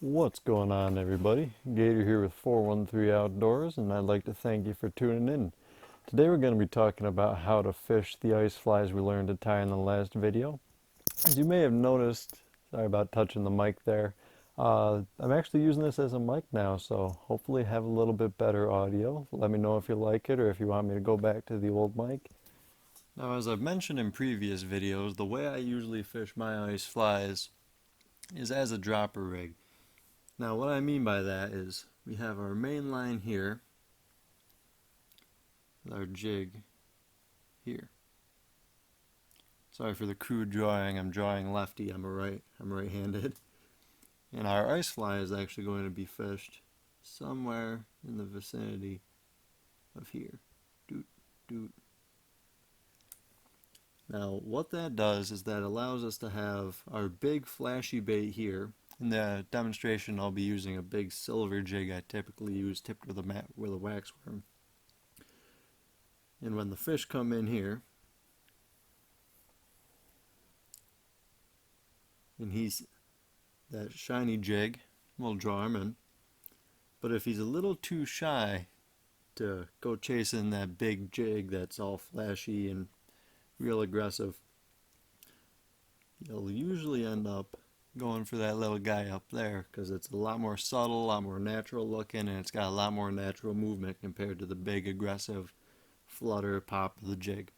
What's going on, everybody? Gator here with 413 Outdoors, and I'd like to thank you for tuning in. Today we're going to be talking about how to fish the ice flies we learned to tie in the last video. As you may have noticed, sorry about touching the mic there, I'm actually using this as a mic now, so hopefully have a little bit better audio. Let me know if you like it or if you want me to go back to the old mic. Now, as I've mentioned in previous videos, the way I usually fish my ice flies is as a dropper rig. Now what I mean by that is we have our main line here with our jig here. Sorry for the crude drawing, I'm drawing lefty, I'm right-handed. And our ice fly is actually going to be fished somewhere in the vicinity of here. Doot, doot. Now what that does is that allows us to have our big flashy bait here. In the demonstration I'll be using a big silver jig I typically use tipped with a wax worm. And when the fish come in here, and he's that shiny jig, we'll draw him in. But if he's a little too shy to go chasing that big jig that's all flashy and real aggressive, he'll usually end up going for that little guy up there because it's a lot more subtle, a lot more natural looking, and it's got a lot more natural movement compared to the big aggressive flutter pop of the jig.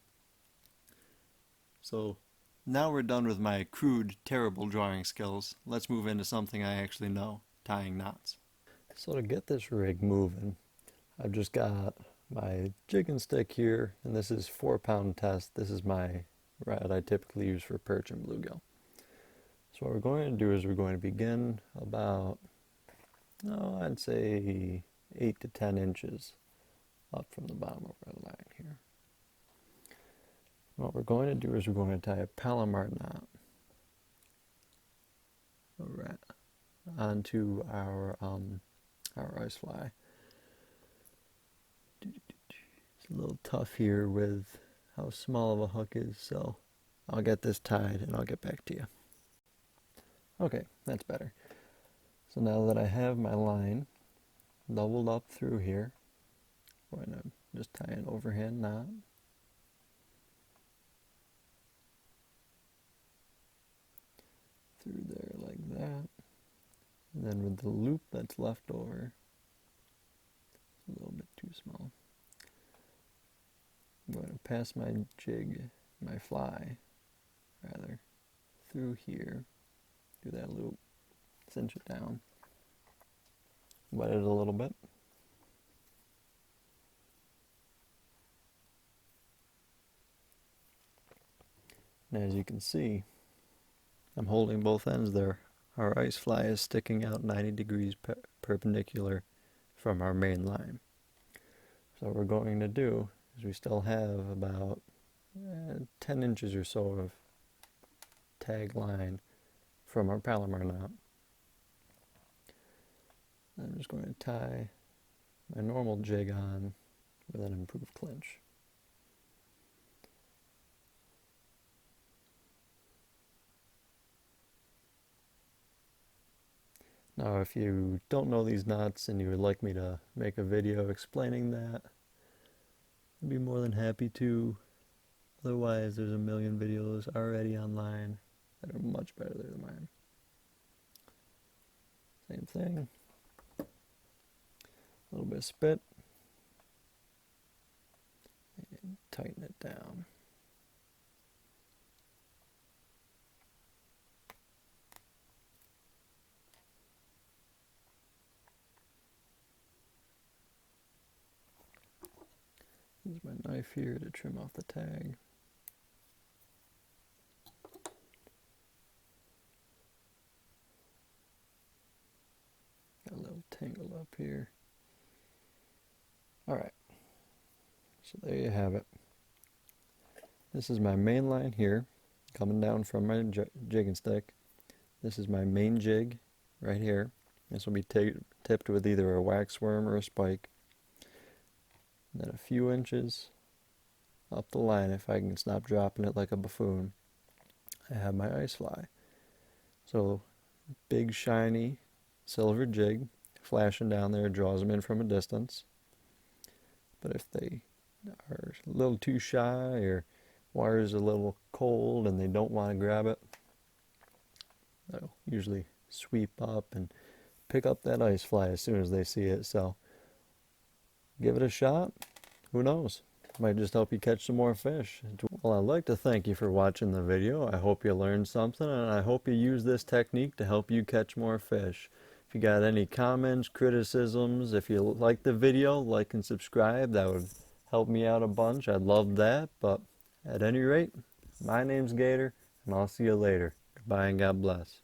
So now we're done with my crude, terrible drawing skills. Let's move into something I actually know, tying knots. So to get this rig moving, I've just got my jig and stick here, and this is 4-pound test. This is my rod I typically use for perch and bluegill. So what we're going to do is we're going to begin about, I'd say 8 to 10 inches up from the bottom of our line here. What we're going to do is we're going to tie a Palomar knot onto our ice fly. It's a little tough here with how small of a hook is, so I'll get this tied and I'll get back to you. Okay, that's better. So now that I have my line doubled up through here, I'm going to just tie an overhand knot. Through there like that. And then with the loop that's left over, it's a little bit too small, I'm going to pass my jig, my fly, rather, through here, do that loop, cinch it down, wet it a little bit. And as you can see, I'm holding both ends there. Our ice fly is sticking out 90 degrees perpendicular from our main line. So what we're going to do is we still have about 10 inches or so of tag line from our Palomar knot. I'm just going to tie my normal jig on with an improved clinch. Now if you don't know these knots and you would like me to make a video explaining that, I'd be more than happy to. Otherwise, there's a million videos already online that are much better than mine. Same thing. A little bit of spit. And tighten it down. Use my knife here to trim off the tag. Got a little tangle up here. Alright, so there you have it. This is my main line here, coming down from my jig and stick. This is my main jig right here. This will be tipped with either a wax worm or a spike. And then a few inches up the line, if I can stop dropping it like a buffoon, I have my ice fly. So big, shiny, silver jig flashing down there draws them in from a distance. But if they are a little too shy or wire's a little cold and they don't want to grab it, they'll usually sweep up and pick up that ice fly as soon as they see it. So give it a shot. Who knows? Might just help you catch some more fish. Well, I'd like to thank you for watching the video. I hope you learned something, and I hope you use this technique to help you catch more fish. If you got any comments, criticisms, if you like the video, like and subscribe. That would help me out a bunch. I'd love that. But at any rate, my name's Gator, and I'll see you later. Goodbye and God bless.